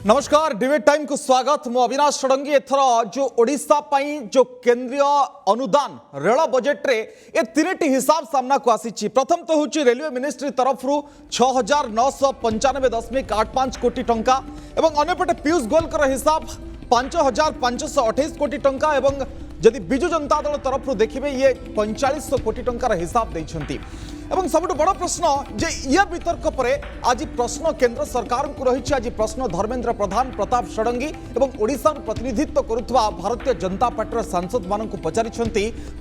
नमस्कार debate time को स्वागत मु अविनाश षडंगी एथर जो ओडिशा पई जो केंद्रीय अनुदान रेल बजेट रे ए तीनटी हिसाब सामना को आसी। प्रथम तो होची रेलवे मिनिस्ट्री तरफ 6,995.85 कोटी टंका एवं अन्यपटे पीयूष गोयल हिसाब 5,528 कोटी टंका एवं जदि बिजु जनता दल तरफ देखिए ये 4500 कोटी टंकार हिसाब देइछंती। एवं सबुठ बड़ प्रश्न जे ये वितर्क पर आज प्रश्न केंद्र सरकार को रही। आज प्रश्न धर्मेंद्र प्रधान प्रताप षडंगी और ओडिशा प्रतिनिधित्व करुवा भारतीय जनता पार्टी सांसद मान पचारि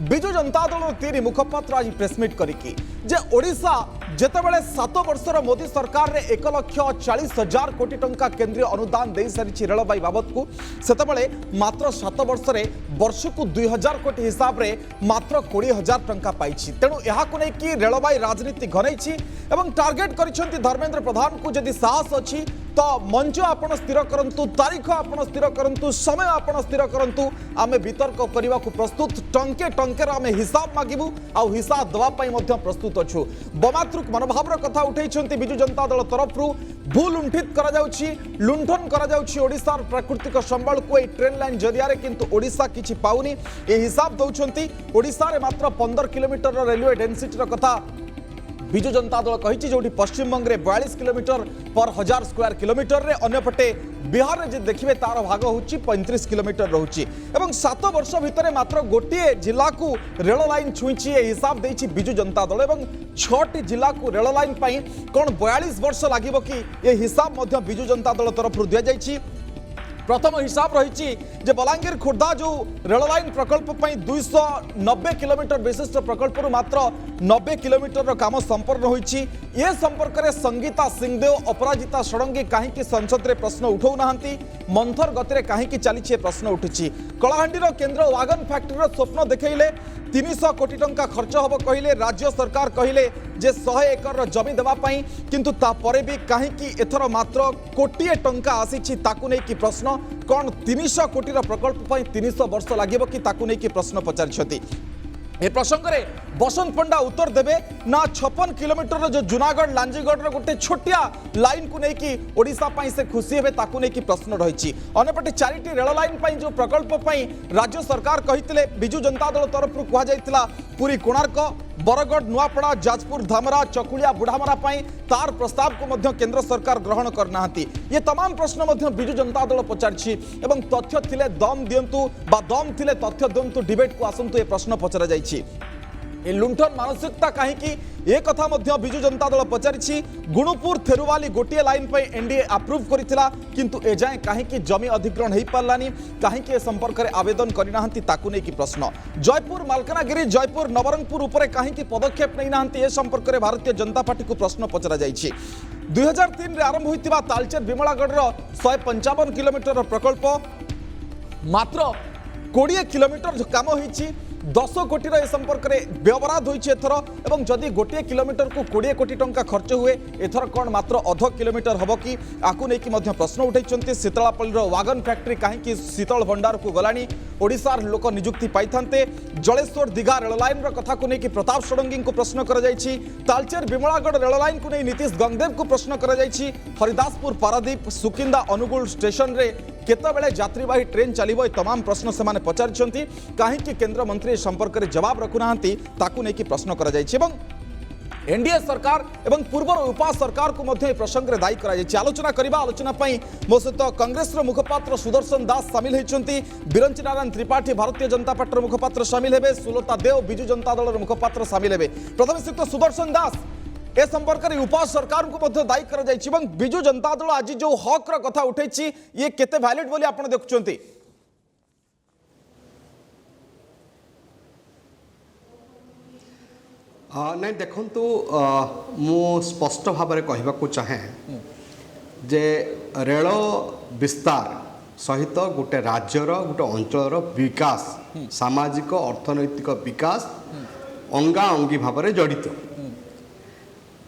बिजु जनता दल तीन मुखपात्र आज प्रेसमिट करिकी जे ओडिशा जेतेबेले 7 वर्षर मोदी सरकार रे 1,40,000 कोटी टंका केंद्रीय अनुदान दे सारी रेलबाई बाबद को सेतेबेले मात्र 7 वर्ष वर्षकु 2,000 कोटी हिसाब रे मात्र 20,000 टंका पाई। तेणु यहाँ को लेकिन रेलबाई राजनीति घनई एवं टार्गेट करिसेंती धर्मेंद्र प्रधान को जदि साहस अच्छी तो मंच आपण स्थिर करंतु, तारीख आपण स्थिर करंतु, समय आपण स्थिर करंतु, आमे वितर्क करने को प्रस्तुत टंके टंके आमे हिसाब मागिबू आ हिसाब दवा पई मध्य प्रस्तुत अछु। बमातृक मनोभावर कथा उठैछंती बिजु जनता दल तरफ भू लुंठित करा जाउछि, लुंठन करा जाउछि ओडिशार प्राकृतिक संबल को ए ट्रेन लाइन जरिया किंतु ओडिशा किछि पाउनी ए हिसाब दउछंती। ओडिशा रे मात्र 15 किलोमीटर रेलवे डेंसिटी कथा बिजु जनता दल कही जो पश्चिम बंग में 42 किलोमीटर पर 1000 स्क्वायर किलोमीटर रे अन्यपटे बिहार में देखिए तार भाग हूँ 35 किलोमीटर रोचे। 7 वर्ष भितर मात्र गोटे जिला को रेल लाइन छुई हिसाब देछि बिजु जनता दल और 6टी जिला को रेल लाइन कौन 42 वर्ष लगे कि ये हिसाब बिजु जनता दल तरफ दि जाइछि। प्रथम हिसाब रही जे बलांगीर खोर्धा जो रेल लाइन प्रकल्प 290 किलोमीटर विशिष्ट प्रकल्प मात्र 90 किलोमीटर काम संपन्न होइछि। ये संपर्क में संगीता सिंहदेव अपराजिता षडंगी कहीं संसद में प्रश्न उठाऊ नाहांती, मंथर गति कहीं चली प्रश्न उठी। कलाहांडीर केंद्र वागन फैक्ट्री स्वप्न देखले 300 कोटी टंका खर्च हम कहले, राज्य सरकार कहले जे 100 एकर जमी देवाई किंतु तापरे भी कहीं एथर मात्र कोटिए टंका आसी ताकू नहीं कि प्रश्न कौन 300 कोटी प्रकल्प 300 वर्ष लगे कि ताकू नहीं कि प्रश्न पचारि। ए प्रसंग में बसंत पंडा उत्तर देवे ना 56 किलोमीटर जो जूनागढ़ लांजीगढ़ गोटे छोटिया लाइन को लेकिन ओडिशा से खुशी हे ताकू लेकिन प्रश्न रही। अन्यपटे 4टी रेल लाइन जो प्रकल्प राज्य सरकार कही बिजु जनता दल तरफ कहुला पुरी कोणार्क बरगढ़ नुआपड़ा जाजपुर धामरा चकुलिया बुढ़ामरा तार प्रस्ताव को केंद्र सरकार ग्रहण करना। ये तमाम प्रश्न बिजु जनता दल पचारि तथ्य थिले दम दिंतु दम थिले तथ्य दिंतु डिबेट को आसतु ये प्रश्न पचरा जाइछि। ए लुंठन मानसिकता कहीं ये कथा बिजु जनता दल पचारि गुणुपुर थेरुवाली गोटे लाइन पर एनडीए अप्रूव करथिला किंतु एजाए कहीं जमी अधिग्रहण हो पारानी कहीं संपर्क में आवेदन करना ताकू नहीं कि प्रश्न। जयपुर मालकानगिरी जयपुर नवरंगपुर उपरे कहीं पदक्षेप नहीं ना संपर्क में भारतीय जनता पार्टी को प्रश्न पचरा जाइछि। 2003 में आरंभ होता तालचेर विमलागढ़ 155 किलोमीटर प्रकल्प मात्र 20 किलोमीटर जो काम होइछि 10 कोटीर ए संपर्क में व्यवराध होइछि एथर एवं जदि गोटे किलोमीटर को 20 कोटी टंका खर्च हुए एथर कौन मात्र अध किलोमीटर हम कि आकु नहीं कि प्रश्न उठाई। शीतलापल्लीर वागन फैक्ट्री कहीं शीतल भंडार को गलानी ओडिशार लोक निजुक्ति पाई थांते। जलेश्वर दीघा रेल लाइन कथा को लेकिन प्रताप षडंगी को प्रश्न कर तालचेर विमलागढ़ रेल लाइन को नहीं नीतीश गंगदेव को प्रश्न कर हरिदासपुर पारादीप सुकिंदा अनुगुल स्टेशन रे केतबेले यात्रीवाही ट्रेन चलिबो तमाम प्रश्न से पचारि कहीं केंद्र मंत्री संपर्क में जवाब रखुना ताकू नहीं कि प्रश्न कर एनडीए सरकार एवं पूर्वर उपा सरकार को प्रसंग में दायी कर आलोचना करने आलोचना मो सहित कांग्रेस मुखपात्र सुदर्शन दास सामिल होती, बिरंची नारायण त्रिपाठी भारतीय जनता पार्टी मुखपात्र सामिल हे, सुलता देव बिजु जनता दल मुखपात्र सामिल हे। प्रथम सहित सुदर्शन दास ए संपर्क में उपा सरकार को दायी कर बिजु जनता दल आज जो हक कथा उठे ये केते वैलिड बोली आपण देखुछंती? नहीं देखंतु मु स्पष्ट भाव में कहवाक चाहे जे रेल विस्तार सहित गोटे राज्यर गोटे अंचल विकास सामाजिक अर्थनैतिक विकास अंगा अंगी भाव में जड़ित।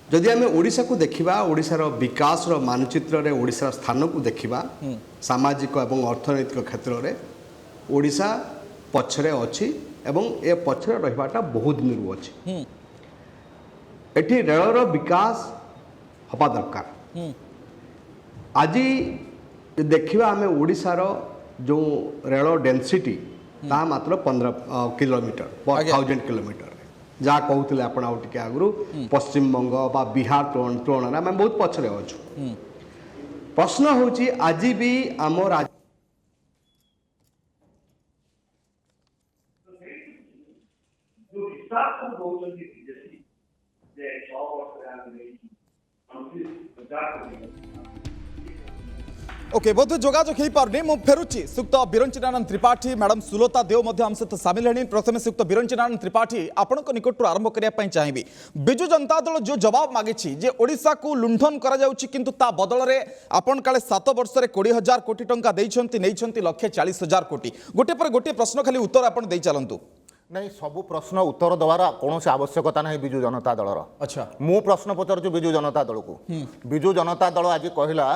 जदि आम ओडिशा को देखिबा ओडिशार विकास मानचित्र रे ओडिशार स्थान को देखिबा सामाजिक एवं अर्थनैतिक क्षेत्र में ओडिशा पछरे अछि एवं ए पछरे रहिबाटा बहुत दिन अछि। एठी रेलर विकास हवा दरकार। आज देखिए आम ओडिशार जो रेल डेनसीटी ता मात्र 15 किलोमीटर पर आज्ञा। 1000 किलोमीटर जहाँ कहते आपण आउ टिके आगु पश्चिम बंग बा बिहार तुलन आम बहुत पछरे अच्छु प्रश्न होची आज भी आम राज्य जो हिसाब को बहुचंदी बीजेपी जे 100 वर्ष आगे 50 ओके बोध जोगाजोग हो पारनी मु फेरुची सुक्त बिरंचिनानंद त्रिपाठी मैडम सुलता देव आम सहित सामिल है प्रथम सुक्त बिरंचिनानंद त्रिपाठी आपण निकट आरंभ करने चाहिए विजु जनता दल जो जवाब मागिछि जे ओडिशा को लुंठन करा जाउछि किंतु ता बदल रे आपण काले 7 वर्ष रे 20,000 कोटी टंका देइछंती नेइछंती 1,40,000 कोटी गोटे पर गोटे प्रश्न खाली उत्तर आपण देइ चलंतु नहीं सबू प्रश्न उत्तर देवार कौन आवश्यकता नहीं विजु जनता दलर अच्छा मु प्रश्न पचारुछु विजु जनता दल को विजु जनता दल आज कहला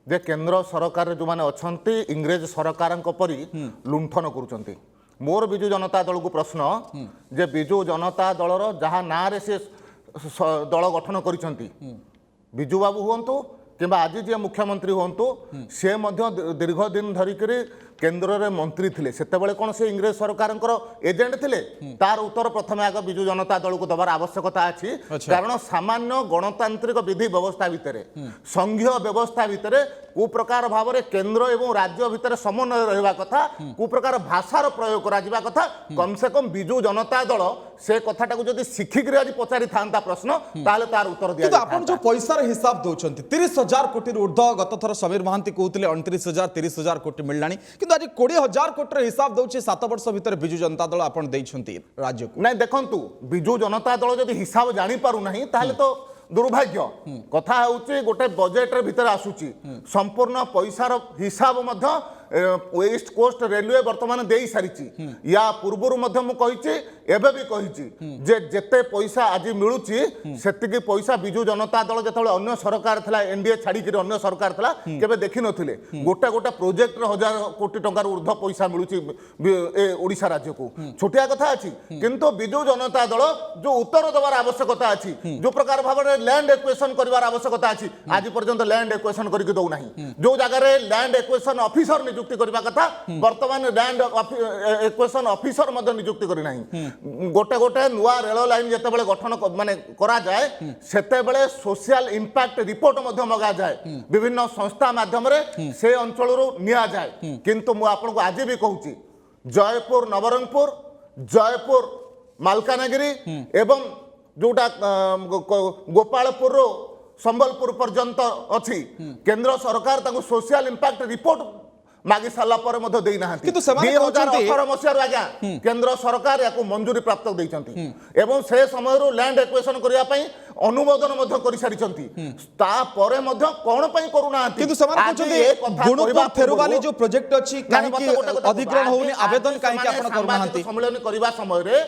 जे केंद्र सरकार जो माने अछंती इंग्रेज सरकार परी लुंठन करुचंती मोर विजु जनता दल को प्रश्न जे विजु जनता दलर जहाँ ना रे से दल गठन करिसंती विजु बाबू हुंतु किंबा आज जे मुख्यमंत्री हुंतु से मध्य दीर्घ दिन धरिक केन्द्र रे मंत्री थिले सेतेबेले कोन से इंग्रेज सरकार एजेंट थिले तार उत्तर प्रथम आग विजु जनता दल को दबार आवश्यकता अछि कारण सामान्य गणतांत्रिक विधि व्यवस्था भितरे संघीय व्यवस्था भितरे को प्रकार भाव रे केंद्र एवं राज्य भितरे समन्वय रहबा कथा को प्रकार भाषार प्रयोग करा जिबा कथा कम से कम विजु जनता दल से कथाटा को जदि शिखिक आज पचारि थांता प्रश्न ताले तार उत्तर दिया आपण जो पैसार हिसाब दउछंती 30,000 कोटी ऊर्ध गत थर समीर महांती कहते 29,000 30,000 कोटी मिललानी किंतु आज 20,000 कोटी हिसाब दउछि 7 वर्ष भितर विजु जनता दल आपण देइछंती राज्य को नहीं देखंतु विजु जनता दल जदि हिसाब जानी पारु नहीं ताले तो दुर्भाग्य कथा होउछि गोटे बजेट रे भितर आसुछि संपूर्ण पैसार हिसाब मध्य वेस्ट कोस्ट रेलवे वर्तमान दे सारी या पूर्वर मु कही एवं भी कही जे जेते पैसा आज मिलूची सेतिकी पैसा विजु जनता दल जो अन्य सरकार था एनडीए छाड़ी अन्य सरकार था केबे देखि नथिले गोटे गोटे प्रोजेक्ट 1,000 कोटी टंकार ऊर्ध पैसा मिलूची ओडिशा राज्य को छोटिया कथा अच्छी किंतु विजु जनता दल जो उत्तर देवार आवश्यकता अच्छी जो प्रकार भाव में लैंड एक्वेशन कर आवश्यकता अच्छी आज पर्यंत लैंड एक्वेशन करके दौना जो जगह लैंड एक्वेशन ऑफिसर नियुक्ति करबा कथा वर्तमान लैंड एक्वेशन ऑफिसर मध्य नियुक्ति करि नाही गोटे गोटे नुआ रेल लाइन जेतेबेले गठन माने करा जाए सेतेबेले सोशल इंपैक्ट रिपोर्ट मध्य मगा जाए विभिन्न संस्था माध्यम रे से अंचल रो निया जाए किंतु मु आपन को आज भी कहूची जयपुर नवरंगपुर जयपुर मालकानगिरी एवं जोटा गोपालपुर रो संबलपुर पर्यंत अच्छी केंद्र सरकार ताको सोशल इंपैक्ट रिपोर्ट मागी सारा पर मध्य देई नाहंती किंतु ସେମାନେ 2018 मसिया आज्ञा केंद्र सरकार याको मंजूरी प्राप्त देइचंती एवं से समय रो लैंड एक्वेशन करिया पई अनुमोदन मध्य करि सारिचंती ता परे मध्य कोन पई करू नाहंती किंतु ସେମାନେ कहउछंती गुणपुर फेरुवाली जो प्रोजेक्ट अछि काहे कि अधिग्रहण होउनी आवेदन काहे कि आपण करू नाहंती सम्मेलन करिवा समय रे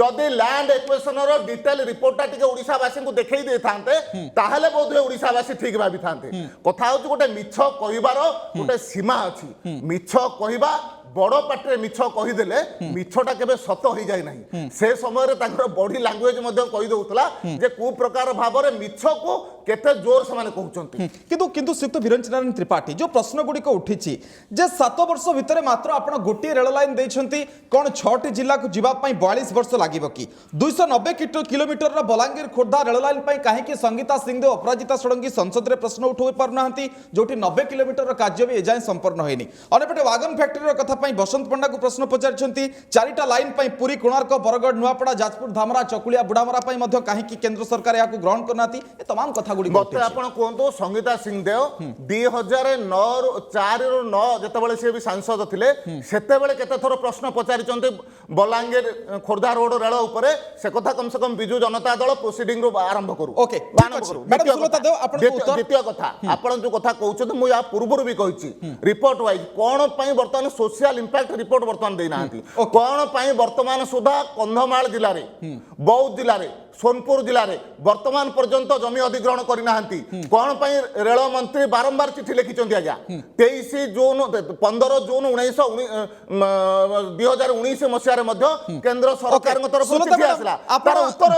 जदि लैंड एक्वेशन रो डिटेल रिपोर्टटा टिके ओडिसा वासी को देखेई दे थांते ताहले बोधे ओडिसा वासी ठीक भाबी थांते कथा होछ गोटे मिछ कहिबार गोटे सीमा अछि मिछ कहिबा बड़ पाटे मिछ कहीदेले मिछटा केबे सत हो जाए नहीं से समय रे बॉडी लैंग्वेज कही दउतला जे को प्रकार भाव में मिछ को केते जोर से माने कहउचंती किंतु श्रीयुक्त बिरंचिनारायण त्रिपाठी जो प्रश्न गुड़िक उठी जे 7 वर्ष भितर मात्र आपण गोटे रेल लाइन देइछंती कोन 6टी जिला को जीवा पई 42 वर्ष लागिबो कि 290 किलोमीटर रा बलांगीर खोर्धा रेल लाइन पई काहे कि संगीता सिंहदेव अपराजिता षडंगी संसद रे प्रश्न उठोई पारनांती जोटी 90 किलोमीटर रा कार्य भी एजाय संपन्न होइनी अनेपटे वागन फैक्ट्री रा कथा पई बसंत पंडा को प्रश्न पचारिछंती 4टा लाइन पई पुरी कोणार्क बरगढ़ नुआपड़ा जाजपुर धामरा चकुलिया बुढ़ामरा पई मध्य काहे कि केंद्र सरकार याकू ग्रहण करनाती ए तमाम कथा गुडी मते आपण कोंतो संगीता सिंहदेव 2004 रो 9 जेतेबेले से भी सांसद थिले सेतेबेले केते थरो प्रश्न पचारिछंती बलांगीर खोर्धा रोड रेल ऊपर से कथा कम से कम विजु जनता दल प्रोसीडिंग रो आरंभ करू ओके मैडम सुलता देव आपण उत्तर द्वितीय कथा आपण जो कथा कहउछत मु या पूर्वरु भी कहिछि रिपोर्ट वाइज कोन पई वर्तमान सोशल इंपैक्ट रिपोर्ट वर्तमान देना कोन पई वर्तमान सुधा कंधमाल जिल्ला रे बौद्ध जिल्ला रे सोनपुर जिले में वर्तमान पर्यंत जमी अधिग्रहण करना कौन रेल मंत्री बारंबार चिठी लिखिं आज्ञा 23 जून 15 जून 2019 मसीह केंद्र सरकार तरफ चिठी आसला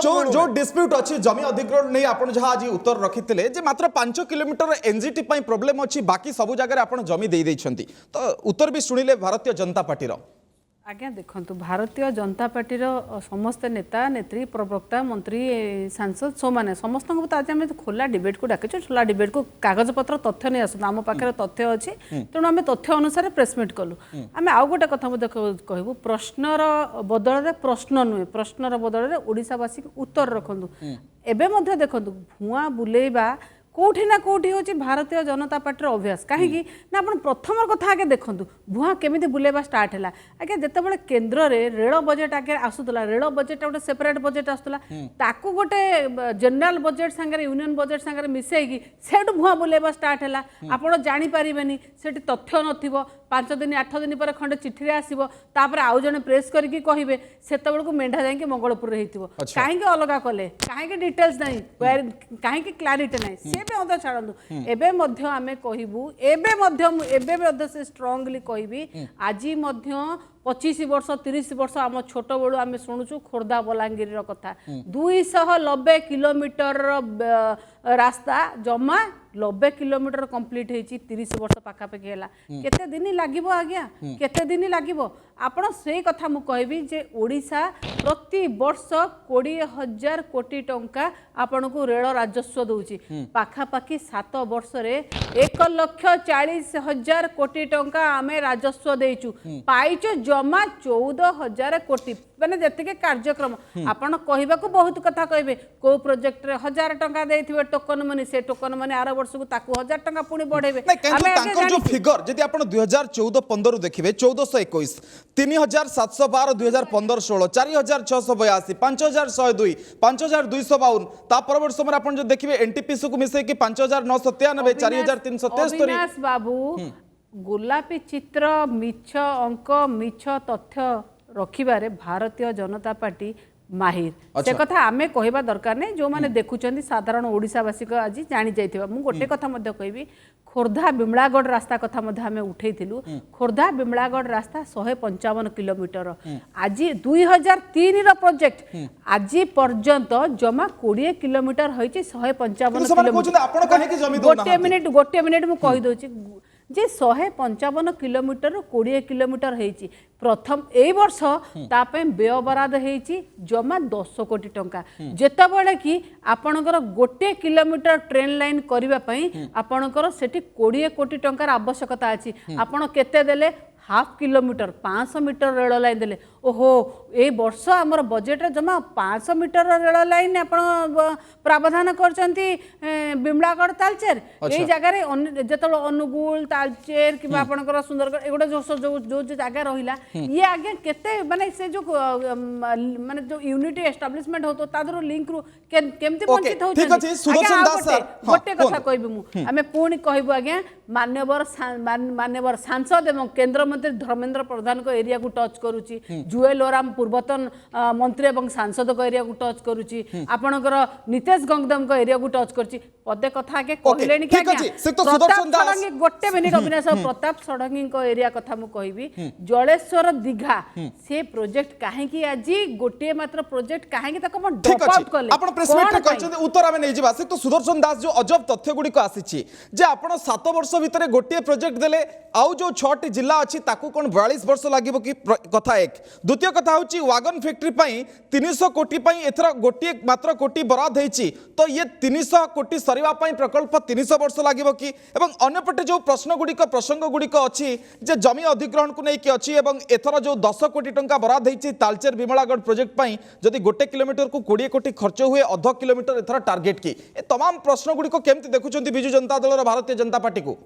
जो डिस्प्यूट अच्छी जमी अधिग्रहण नहीं आप आज उत्तर रखी मात्र 5 किलोमीटर एनजीटी प्रोब्लेम अच्छी बाकी सब जगह आप जमी दे तो उत्तर भी शुणिले भारतीय जनता पार्टी आज्ञा देखु भारतीय जनता पार्टी समस्त नेता नेत्री प्रवक्ता मंत्री सांसद सो मैंने समस्त आज आम खोला डिबेट को डाक खोला डिबेट को कागज पत्र तथ्य नहीं आसू आम पाखे तथ्य अच्छी तेणु आम तथ्य अनुसार प्रेसमिट कलु आम आउ गोटे कथा कहबू प्रश्नर बदल प्रश्न नुहे प्रश्नर बदल ओडिशावासी उत्तर रखु एवं देखु भुआ बुलेबा कौटी ना कौटी हूँ भारतीय जनता पार्टी अभ्यास कहीं ना आप प्रथम कथा आगे देखूँ भुआ केमी बुलेवा स्टार्ट है आगे जिते केन्द्र में रेल बजेट आगे आसूला रेल बजेट गोटे सेपरेट बजेट आसूला ताकू गोटे जनरल बजेट सांगे यूनियन बजेट सांगे मिसेगी सेठू भुआ बुलेवा स्टार्ट है आप जापर से तथ्य न 5 दिन 8 दिन पर खंडे चिठी आसो तापर आउ जने प्रेस करके कहे से मेढ़ा जाकि मंगलपुर कहीं अलग कले कहीं डिटेल्स नहीं कहीं क्लारिटी नहीं सी भी छाड़ू एवं आम कहबू एवं से स्ट्रंगली कहि आज 25 वर्ष 30 वर्ष आम छोट बड़ू आम शुणुचु खोर्धा बलांगीर कथा 290 किलोमीटर रास्ता जमा 90 किलोमीटर कंप्लीट होती 30 वर्ष पाखापाखि है केते दिन लगे आज्ञा केते दिन लगे आपण से कथा मु कहबी जे ओडिशा प्रति वर्ष 20,000 कोटी टंका आपण को रेल राजस्व दूची पाखापाखि 7 वर्ष रे 1,40,000 कोटी टंका आमे राजस्व देचु पाइचु जमा 14,000 कोटी माने जतिके कार्यक्रम आपण कहबा को बहुत कथा कहबे को प्रोजेक्ट रे 1,000 टंका देथिबे टोकन मनी से टोकन मनी आरो वर्ष को ताकू 1,000 टंका पुणी बढ़ेबे जो फिगर जदि आपण 2014-15 देखिबे 1421 3,712 2015-16 4,682 5,102 5,252 ता परवर्ती समय आपण जो देखिबे एनटीपीसी को मिसे कि 5,993 4,373 अविनाश बाबू गोलापी चित्र मिछ अंक मिछ तथ्य रखिबारे भारतीय जनता पार्टी माहिर से कथा आमे कहबा दरकार नहीं जो माने देखुचंदी साधारण ओडिशावासी को आज जानी जाइथिबा मु गोटे कथा मध्य कहबी खोर्धा बिमलागढ़ रास्ता कथा मध्य आमे उठैथिलु खोर्धा बिमलागढ़ रास्ता 155 किलोमीटर आज 2003 रो प्रोजेक्ट आज पर्यंत जमा 20 किलोमीटर होइछि 155 किलोमीटर गोटे मिनिट मु कहि दोछि जे 155 किलोमीटर 20 किलोमीटर होइछि प्रथम ए वर्ष तापे व्यय बराद होइछि जमा 10 कोटी टंका जेतेबेले कि आपणकर गोटे किलोमीटर ट्रेन लाइन करिबा पई आपणकर सेठी 20 कोटी टंकार आवश्यकता अछि आपण केते देले half kilometre 500 metre rail line देले ओहो ए वर्ष आमर बजेट रे जमा 500 मीटर रेल लाइन आपण प्रावधान करचंती बिमलागढ़ तालचेर ए जगह रे जेतल अनुगुल तालचेर कि आपणकर सुंदरगढ़ एगोटे जो जगह रहिला ये आगे केते माने से जो माने जो यूनिटी एस्टैब्लिशमेंट होतो तादरो लिंक रु केमती वंचित हो ठीक अछि सुदर्शन दास गोटे कथा कहबी मु हमें पुणी कहबो आज्ञा मान्यवर सांसद एवं केंद्र मंत्री धर्मेंद्र प्रधान को एरिया को टच करूची जुएल ओराम पूर्वतन मंत्री एवं सांसद को एरिया को टच करूची आपणकर नितेश गंगदम को एरिया को टच करची पदे कथा के कहलेनी कि प्रताप षडंगी गोटे मिनिट अविनाश प्रताप षडंगी को एरिया कथा मु कहबी जलेश्वर दीघा से प्रोजेक्ट काहे कि आज गोटे मात्र प्रोजेक्ट काहे कि तको ड्रॉप आउट करले आपण प्रेस मीट रे कहचंदी उत्तर आमे नै जिबा से तो सुदर्शन दास जो अजब तथ्य गुडी को आसीची जे आपण 7 वर्ष भितरे गोटे प्रोजेक्ट देले आउ जो 6टी जिल्ला अछि ताकू कोन 42 वर्ष लागिबो कि कथा एक द्वितीय कथा होची वागन फैक्ट्री पई 300 कोटी पई एथरा गोटे मात्र कोटी बराद हेची तो ये 300 कोटी सरीवा पई प्रकल्प 300 वर्ष लागिबो कि एवं अन्यपटे जो प्रसंग गुडिक अछि जे जमी अधिग्रहण को नै कि अछि एवं एथरा जो 10 कोटी टंका बराद हेची तालचेर बिमलागढ़ प्रोजेक्ट पई जदि गोटे किलोमीटर को 20 कोटी खर्च हुए अध किलोमीटर एथरा टार्गेट की ए तमाम प्रश्न गुडिक केमति देखुचंती बिजू जनता दल भारतीय जनता पार्टी को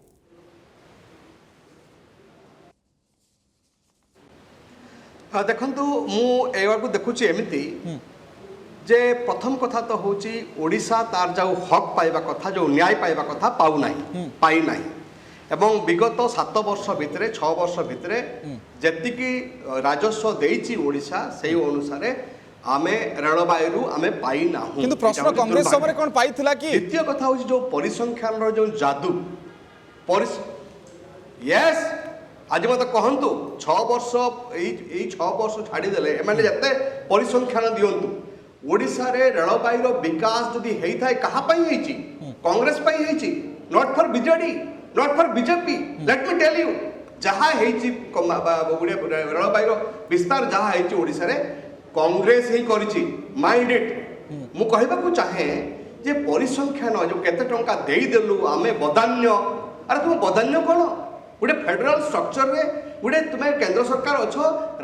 देखंतु मु एवा को देखुची एमिति जे प्रथम कथा तो होची ओडिशा तार जाऊ हक पाइबा कथा जो न्याय पाइबा कथा पाउ नाही पाई नाही एवं विगत 7 वर्ष भितरे 6 वर्ष भितरे जेतिकी राजस्व देइची ओडिशा सेही अनुसार आमे रेलबाई आमे पाई ना किंतु प्रश्न कांग्रेस समय कौन पाइथिला कि द्वितीय कथा हूँ जो परिसंख्यान जो जादू यस आज मत कहतु 6 वर्ष यही 6 वर्ष छाड़ीदे एम जिते परिसंख्यान दिंतु ओडिशा रे रेलबाई विकास जदि होता है क्या Congress not for BJD not for BJP let me tell you जहाँ रेलबाई विस्तार जहाँ ओडिशा रे कांग्रेस ही करिछि माइंड इट मु कहबा चाहे जे परिसंख्यान जो केते टंका देई देलु आमे बदान्य अरे तुम बदान्य कोन गोटे फेडराल स्ट्रक्चर रे गोटे तुम्हें केंद्र सरकार अच्छ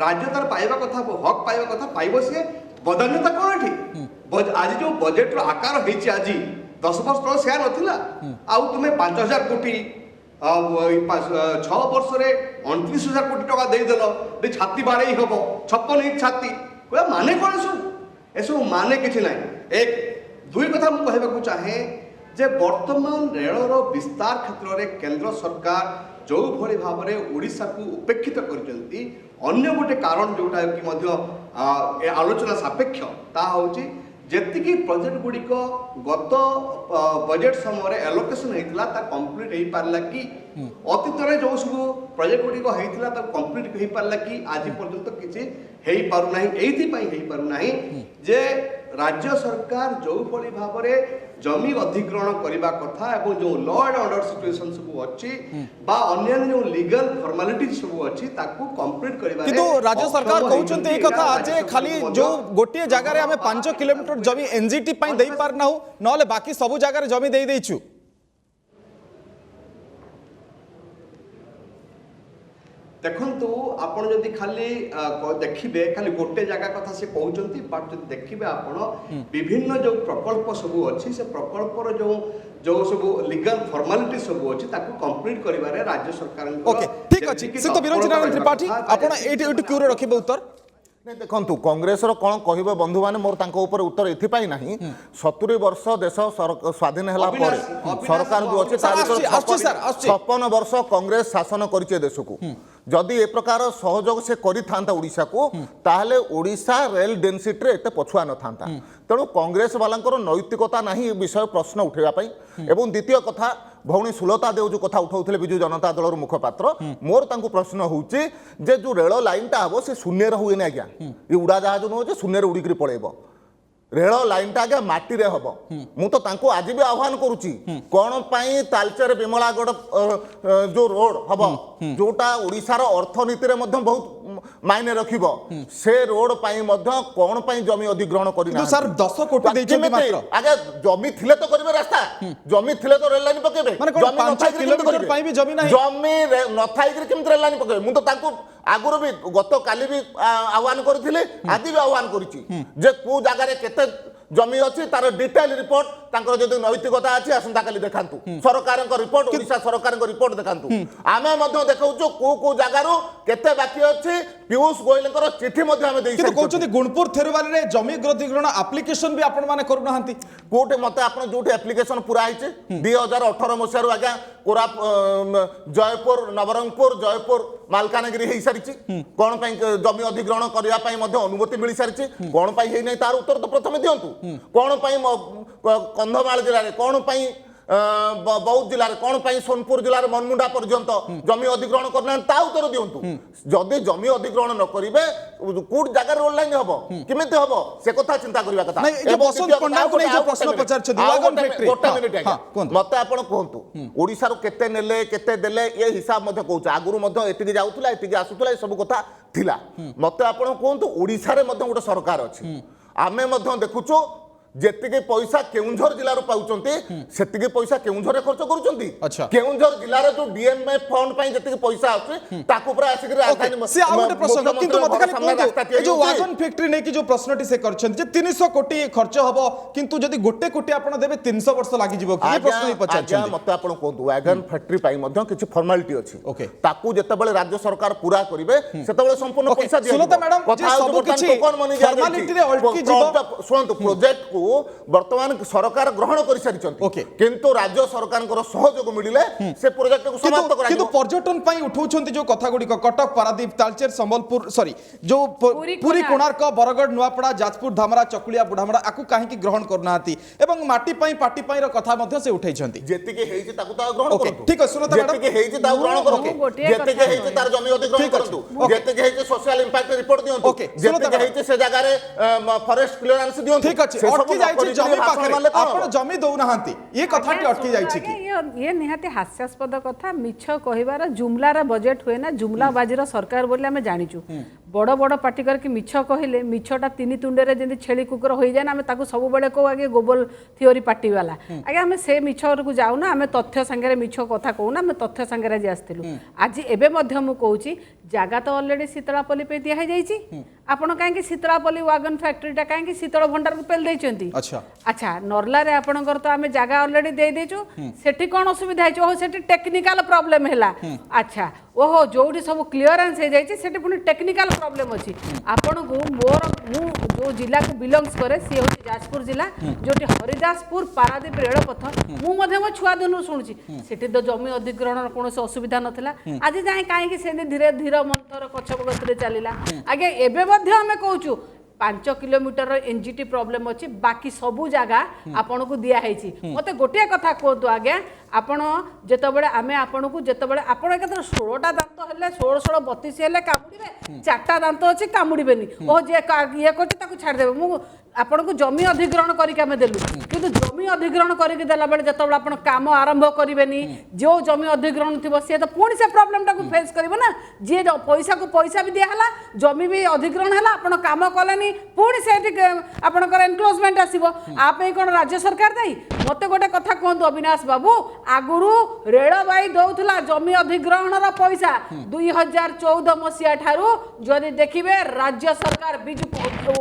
राज्य तार पाइबा कथा हक पाइबा कथा पाइब सी बदान्यता कौन एठी आज जो बजेट रो आकार होइछि आज 10 वर्ष तल सेया नथिला आउ तुम्हें 5000 कोटी 6 वर्ष रे 29,000 कोटी टका देई देलो छाती बाड़े हबो 56 इंच छाती माने कौन सब माने किसी ना एक दुई कथा मुझे कहवाक चाहे जे वर्तमान रेलर विस्तार क्षेत्र में केंद्र सरकार जो भली भाव में ओडिशा को उपेक्षित करछंती अन्य गोटे कारण जोटा कि आलोचना सापेक्ष ता होची जेतिकी प्रोजेक्ट गुड़िक गत बजेट समय एलोकेशन होता ता कंप्लीट हो पारा कि अतीत में जो सब प्रोजेक्ट गुड़िक होता कंप्लीट हो पारा कि आज पर्यंत किसी हो पारना हो पारना जे राज्य सरकार जो भली भाव में जमी अधिग्रहण करने कथा एवं जो लॉ एंड ऑर्डर सिचुएशन सब अच्छी बा अन्य जो लीगल फॉर्मालिटी सब अच्छी ताकू कंप्लीट करबा किंतु राज्य सरकार कहउचंते एक कथा जे खाली जो गोटे जगह रे हमें 5 किलोमीटर जमी एनजीटी पई देई पार ना हो नले बाकी सब जगह रे जमी देई देइछु देखंतु आपण जदि खाली देखिबे खाली गोटे जगह कथा से कहउचंती बट जदि देखिबे आपण विभिन्न जो प्रकल्प सब अछि से प्रकल्पर जो सब लीगल फॉर्मालिटी सब अछि ताकू कंप्लीट करिवारे राज्य सरकार ओके ठीक अछि से तो विरंजन त्रिपाठी आपण एटी क्यूरे रखिबे उत्तर नहीं देखु कांग्रेस कौन कह बंधु मैंने मोर ऊपर उत्तर एथपाई नहीं 70 वर्ष देश स्वाधीन है सरकार जो अच्छे 56 वर्ष कांग्रेस शासन करे देश को जदि ए प्रकार सहयोग से करिथा को ताहले ओडिशा रेल डेनसीटी एत पछुआ न था तेणु कांग्रेस वाला नैतिकता नहीं विषय प्रश्न उठेबाई एवं द्वितीय कथा भौणी सुलता देव जो कथा उठाउथिले बिजु जनता दल मुखपात्र मोर तांको प्रश्न होउची जे जो रेल लाइनटा हबो से शून्य हुए ना आज्ञा ये उड़ा जहाज नुह जे शून्य उड़िक पड़ेब रेल लाइनटा आज्ञा माटी रे हबो मु तो तांको आज भी आह्वान करूची कोन पई तालचेर बिमलागढ़ जो रोड हबो जोटा ओडिशार अर्थनीति रे मध्य बहुत मायने रखिबो से रोड पई मध्य कोन पई जमी अधिग्रहण करिना सर 10 कोटी देइछथि मात्र आगे जमी थिले तो करिवे रास्ता जमी थिले तो रेल लाइन पकेबे जमी 5 किलोमीटर पई भी जमी नाही जमी नथाई के केमत रेल लाइन पकेबे मु तो तांको आगुर भी गत काली भी आह्वान करथिले आदि भी आह्वान करिछि जे को जगह रे केते जमी अच्छी तार डिटेल रिपोर्ट तांकर जदि नैतिकता अच्छी आसंता काली देखांतु सरकार रिपोर्ट ओडिशा सरकार रिपोर्ट देखांतु आमे मध्य देखौछु को जगार केते बाकी अच्छी पीयूष गोयलकर चिठी मध्य आमे देई किंतु कहउछथि गुणपुर थेरुवाली रे जमी अधिग्रहण एप्लिकेशन भी आपण माने करू नाहंती कोटे मते आपण जोटे एप्लिकेशन पूरा आइছে 2018 मसिया रु आज्ञा कोरा जयपुर नवरंगपुर जयपुर मालकानगिरी हेई सारिछि कोन पई जमी अधिग्रहण करिया पई मध्य अनुमति मिली सारिछि कोन पई हेई नै तार उत्तर तो प्रथमे दियंतु कोन पई कंधमाल जिल्ला रे कोन पई बौद्ध जिले कौन सोनपुर जिले मनमुंडा पर्यंत जमी अधिग्रहण करना ता उत्तर दिंतु जदि जमी अधिग्रहण न करेंगे कौट जगह रोड लाइन हम केमी हम से कथा चिंता करवा कथा मत आप कहतु ओडिशा केते नेले केते देले ये हिसाब मध्य कहूँ आगुरी एति जाऊला एति आसूला सब कथा थिला मत आप कहतु ओडिशा रे गोटे सरकार अच्छी आमे देखुचु जेतिके पैसा केउंझर जिल्ला रो पाउचंती सेतिके पैसा केउंझर रे खर्च करूचंती अच्छा केउंझर जिल्ला रे जो डीएमएफ फंड पई जेतिके पैसा आछे ताकू पर आसिक राजधानी से आ गोटे प्रश्न किंतु मत खाली कोन ए जो वागन फैक्ट्री नै कि जो प्रश्नटी से करछन जे 300 कोटी खर्च हबो किंतु जदी गोटे कोटी आपण देबे 300 वर्ष लागि जिवो कि ये प्रश्न ही पचारछन मत आपण कोंतु वागन फैक्ट्री पई मध्य किछि फॉर्मालिटी अछि ओके ताकू जेतेबेले राज्य सरकार पूरा करिवे सेतेबेले संपूर्ण पैसा दिया सुनता मैडम जे सब किछि फॉर्मालिटी रे अल्टकी जिवो सुनंतु प्रोजेक्ट को वर्तमान सरकार ग्रहण कर सारी Okay. किंतु राज्य सरकार सहयोग मिले से प्रोजेक्ट को समाप्त কিন্তু करा पर्यटन ପାଇଁ ଉଠାଉଛନ୍ତି ଯୋଉ କଥା ଗୁଡ଼ିକ କଟକ ପାରାଦୀପ ତାଳଚେର ସମ୍ବଲପୁର ସରି ଯୋଉ ପୁରୀ, ପୁରୀ କୋଣାର୍କ। କୋଣାର୍କ ବରଗଡ଼ ନୂଆପଡ଼ା ଯାଜପୁର ଧାମରା ଚକୁଳିଆ ବୁଢାମରା ଆକୁ କାହିଁକି ଗ୍ରହଣ କରୁନାହାନ୍ତି ଏବଂ ମାଟି ପାଇଁ ପାଟି ପାଇଁ ର କଥା ମଧ୍ୟ ସେ ଉଠାଇଛନ୍ତି जेतिके हेइछि ताकु ता ग्रहण Okay, करतु ठीक है, सुनता मैडम। जेतिके हेइछि ता ग्रहण ମୁଁ करतु ଗୋଟିଏ जेतिके କଥା हेइछि तार जमी अधिग्रहण ठीक अछि। करतु जेतिके हेइछि सोशल इंपैक्ट रिपोर्ट दियंतु Okay, सुनता जेतिके मैडम। हेइछि से जगह रे फॉरेस्ट क्लियरेंस दियंतु ठीक अछि अटकी जाइछि जमी पाखरे आपण जमी दउनाहांती ये कथाटी अटकी जाइछि कि ये निहाती हास्यास्पद कथा मिछ कहबार जुमलार बजेट हुए ना जुमलाबाजीर सरकार बोली आम जाचु बड़ बड़ पार्टी करके मिछ कहले मिछटा तीन तुंडे जमी छेली कुकुर हो जाए ना आम सब बेले कौ आगे गोबल थियोरी पार्टी वाला आगे आम से मिछ को जाऊना आम तथ्य सांगे मिछ कथा कहूना आम तथ्य सांगे आज आसलु आज एवं मुझे जगह तो अलरेडी शीतलापल्ली पे दिया जाइए आपण कहीं शीतलापल्ली वागन फैक्ट्रीटा कहीं शीतल भंडार को पेल देइचंती अच्छा अच्छा नर्ला रे आपणकर तो आम जगह अलरेडी दे देचु सेठी कौन असुविधा है ओहो सेठी टेक्निकल प्रॉब्लम है अच्छा ओहो जोठी सब क्लीयरेंस हो जाइए सेठी पुनी टेक्निकल प्रॉब्लम अच्छी आपण को मोर मु जो जिला को बिलोंग्स करे सी हूँ जाजपुर जिला जोटी हरिदासपुर पारादीप रेलपथ मो छुआ दिन शुणुची सेठी तो जमी अधिग्रहण कौन असुविधा नाला आज जाए कहीं धीरे धीरे मंथर कछपगति चलला आगे एवं आम कहूँ 5 किलोमीटर एनजीटी प्रॉब्लम अच्छी बाकी सबू जगह आपन को दिया है मते गोटे कथा कहतु आज्ञा आपण जेतबेले आमे आपन को जेतबेले आपण एकत्र 16टा दांत हेले 16 32 हेले कामुड़ीबे 4टा दांत अछि कामुड़ीबेनी ओ जे ये करछि ताकू छाड़ देबे मु आपन को जमी अधिग्रहण करके आमे देलु किंतु जमी अधिग्रहण करके देला बेले जेतबेले आपण काम आरंभ करिवेनी जो जमी अधिग्रहण थिबो से तो पुणी से प्रॉब्लम टाकू फेस करिवो ना जे पैसा को पैसा भी दिया हला जमी भी अधिग्रहण हला आपण काम कलेनी पुणी से आपणकर एनक्लोजमेंट आसीबो आपे कोन राज्य सरकार दाई मते गोटे कथा कहतु अविनाश बाबू आगुरु रेलवाई दौथला जमी अधिग्रहणर पैसा 2014 मसीहा ठारू जदि देखिबे राज्य सरकार बिजु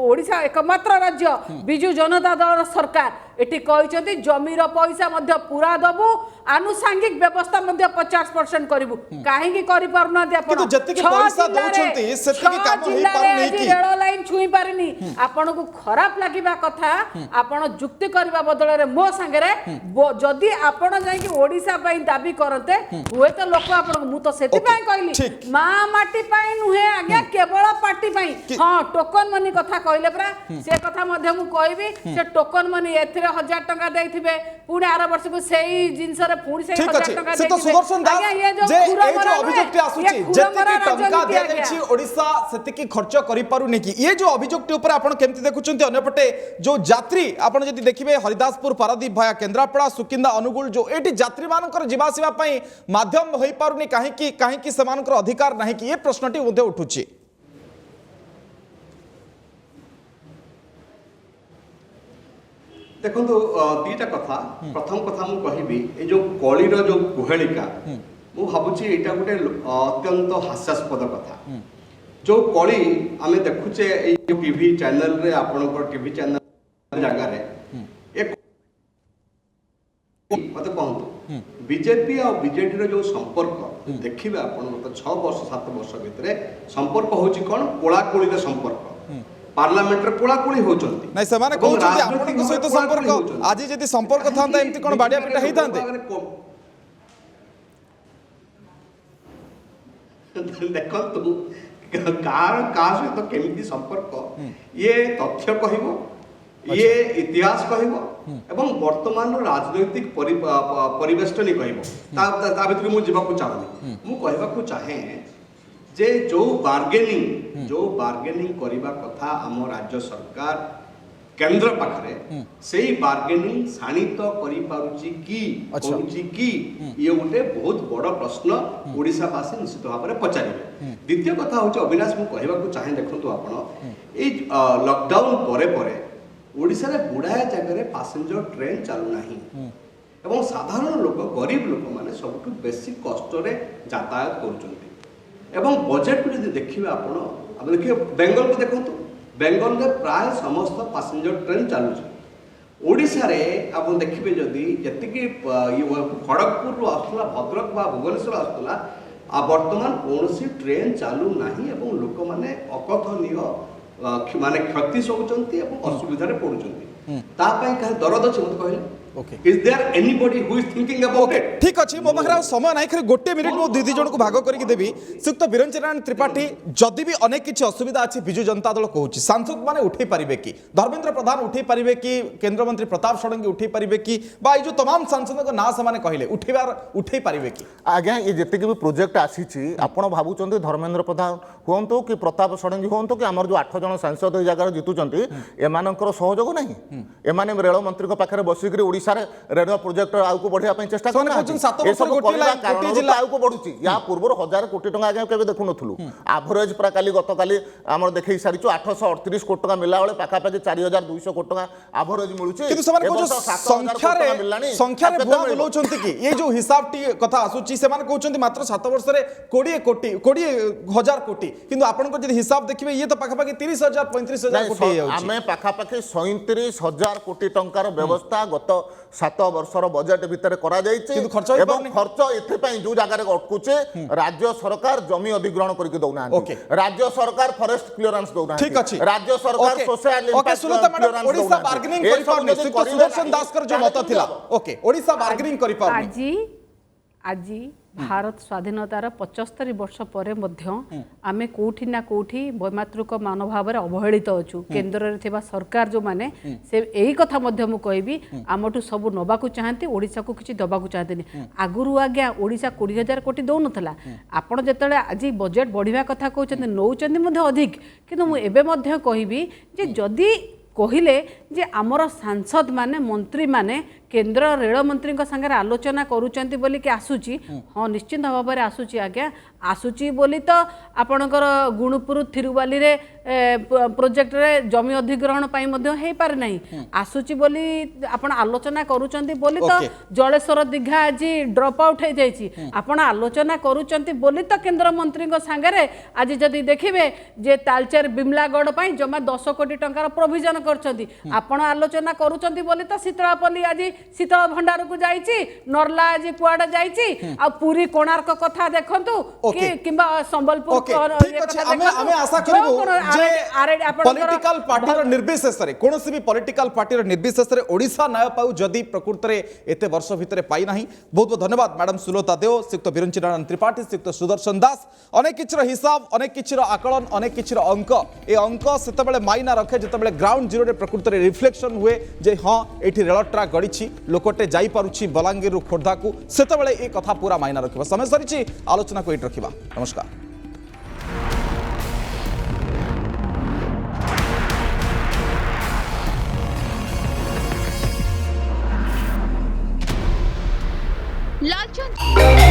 ओडिशा एकमात्र राज्य बिजु जनता दल सरकार एटी कहते जमीर पैसा मध्य पूरा दबु आनुषांगिक व्यवस्था मध्य 50% करिवु काहेकि करि पारुना दे आपण किंतु जत्ते के पैसा दउछंती सेत्ते काम होई पारुनी कि रेल लाइन छुई पारिनी आपण को खराब लागिबा कथा आपण जुक्ति करबा बदल रे मो संगे रे जदी आपण जाई कि ओडिसा पई दाबी करते हुए तो लोक आपण मु तो सेति पई कहली मा माटी पई नुहे आज्ञा केवल पार्टी पई हां टोकन मनी कथा कहले परा से कथा मध्य मु कहबी से टोकन मनी एथिरे 1000 टका देथिबे पुणी आर वर्ष को सेही जिंस रे पुणी से 1000 टका से तो सुदर्शन दास जे ए जो अभियोगटी आसुची जति टंका दिया जायछि ओडिसा सेति की खर्च करि पारुनी कि ये जो अभियोगटी ऊपर आपण केमति देखुचंती अन्यपटे जो यात्री आपण जदि देखिबे हरिदासपुर पारादीप भाया केंद्रापड़ा सुकिंदा अनुगुल जो एटी यात्री मानकर जीवासीबा पई माध्यम होई पारुनी काहेकि समानकर अधिकार नाही कि ये प्रश्नटी उठे उठुची देखो दीटा कथा प्रथम कथा मु कहबी ए जो कलिर जो कुहेलिका मु भाबुची एटा गोटे अत्यंत हास्यास्पद कथा जो कली आमे देखुचे ए टीवी चैनल रे आपनकर टीवी चैनल जगह रे एक मते कहंतु बीजेपी और बीजेडी रो जो संपर्क देखिबे आपन मते 6 वर्ष 7 वर्ष भितरे संपर्क होची कोन कोलाकोली रे संपर्क पार्लियामेंट रे कोलाकोली होचंती नै समान कहउछथि आपन को सहित संपर्क आज जदि संपर्क थांता एमति कोन बाडिया पिटा हेइतांते देखंतु का सहित केमिति संपर्क ये तथ्य कहइबो ये इतिहास कहइबो एवं वर्तमान राजनैतिक परिवेष्टनी कहइबो ता भितर मु जीवा को चाहनी मु कहबा को चाहे जे जो बार्गेनिंग करिबा कथा हम राज्य सरकार केंद्र पाखरे सेही बार्गेनिंग शाणित करि पारुची कि करूची कि ये गोटे बहुत बड़ प्रश्न ओडिशावासी निश्चित भाव में पचारिबे द्वितीय कथा होची अविनाश मु कहबा को चाहे देखंतु आपण ए लॉकडाउन परे ओडिशा रे गुड़ाए जगह पैसेंजर ट्रेन चालू नाही एवं साधारण लोक गरीब लोक माने सबटु बेसी कष्ट रे यातायात करूचंती एवं बजेट को यदि देखिए आप देखिए बेंगल को देखो बेंगल में प्राय समस्त पैसेंजर ट्रेन चलुची ओडिशा रे आप देखिए जदि जी खड़गपुर आसला भद्रक बा भुवनेश्वर आसला आ वर्तमान कौन ट्रेन चालू ना एवं लोक मैंने अकथनीय ମାନେ କ୍ଷତି ସହୁଛନ୍ତି ଏବଂ ଅସୁବିଧାରେ ପଡୁଛନ୍ତି ତା ପାଇଁ କାହା ଦରଦ ଅଛି ମୋତେ କହିଲେ Okay. Is there anybody who is thinking about okay it? ठीक अच्छे मो पाखे समय ना खाली गोटे मिनिट मो दीदी जन को भाग करके देवी श्रीयुक्त बिरंचि नारायण त्रिपाठी जदि भी अनेक किसी असुविधा अच्छी विजु जनता दल कहूँ सांसद मैंने उठे पारे कि धर्मेंद्र प्रधान उठे पारे कि केंद्रमंत्री प्रताप षडंगी उठे पारे कि जो तमाम सांसद ना से कहले उठे पारे कि आज्ञा ये जितकी भी प्रोजेक्ट आसी आपण भावुं धर्मेंद्र प्रधान हूँ कि प्रताप षडंगी हूँ कि आम जो 8 जन सांसद जगह जितुंट एमानकर सहयोग नहीं एमाने रेल मंत्री पाखे बसिक ओडिशा रेल प्रोजेक्ट आगू बढ़ाई चेष्टा आगू बढ़ुची या पूर्व 1000 कोटी टका आगे केवे देखु नथुलु एवरेज पूरा काली गतकाली आम देखई सारी 838 कोटी टका मिला बेले पाखापाखि 4200 कोटी टका एवरेज मिलुची किंतु समान को संख्या रे भुआ बोलौछंती कि ये जो हिसाब टी कथा आसुची से माने कहउछंती मात्र 7 वर्ष रे 20,000 कोटी किंतु आपन को जदि हिसाब देखिबे ये तो पाखापाखि 30,000 35,000 कोटी हे आमे पाखापाखि 37,000 कोटी टंकार व्यवस्था गत 7 वर्षर बजेट भितर करा जायछि किंतु खर्च होई एवं पारनी। खर्च एथे पई जो जगह रे अटकुचे राज्य सरकार जमी अधिग्रहण करके दउना ओके। राज्य सरकार फॉरेस्ट क्लियरेंस दउना ठीक अछि राज्य सरकार सोशल ओके सुनता मैडम ओडिसा बार्गेनिंग करि पारनी श्रीयुक्त सुदर्शन दास कर जो मत थिला ओके ओडिसा बार्गेनिंग करि पारनी आज भारत स्वाधीनतार 75 वर्ष पर आमे कोठी ना कोठी वैमातृक मनोभाव अवहेलित अच्छु केन्द्र रे सरकार जो माने से यही कथा मु कहबी आमठू सब नबाकू चाहती ओडिशा को किछि दबाकू चाहते आगुरु आज्ञा ओडिशा 20,000 कोटी दौ नथला आपण जेतले आज बजेट बढ़िया कथा कहउछन्ते नौचन्ते मध्ये अधिक किंतु मु एबे मध्ये कहबी जे जदी कहिले जे आमर सांसद माने मंत्री माने केन्द्र रेल मंत्री संगे आलोचना करूचंती बोली कि आसुची हाँ निश्चित भाव में आसुची आज्ञा आसुची बोली तो आपणकर गुणुपुर थिरुवाली रे प्रोजेक्ट रे जमी अधिग्रहण पाई मध्य हे पारे नहीं आसुची बोली आपण आलोचना करूचंती बोली तो जलेश्वर दीघा आज ड्रॉप आउट हो जाइछि आपण आलोचना करूचंती बोली तो केन्द्र मंत्री संगे आज जदि देखिबे जे तालचेर बिमलागढ़ पाई जमा 10 कोटी टंकार प्रोविजन करछंती आपण आलोचना करूचंती बोली तो शीतलापल्ली आज शीतल भंडार को जाइछि नरला आज कुआडे जाइछि आ पूरी कोणार्क कथा देखंतु कि किबा संबलपुर ठीक अछि हमें आशा करबो जे पॉलिटिकल पार्टी रो निर्विशेष रे कोनोसी भी पॉलिटिकल पार्टी रो निर्विशेष रे ओडिशा न्याय पाउ जदी प्रकृत रे एते वर्ष भितरे पाई नाही बहुत बहुत धन्यवाद मैडम सुलोता देव श्रीयुक्त बिरंचि नारायण त्रिपाठी श्रीयुक्त सुदर्शन दास अनेक किछर हिसाब अनेक किछर आकलन अनेक किछर अंक ए अंक सेते बेले मायना रखे जते बेले ग्राउंड जीरो रे प्रकृत रे रिफ्लेक्शन हुए जे हां एठी रेल ट्रैक गड़ीछि लोकटे जाई पारुछि बलांगीर रु खोर्धा को सेते बेले ए कथा पूरा मायना रखिबा समय सरिछि आलोचना को एट रखिबा नमस्कार। लालचंद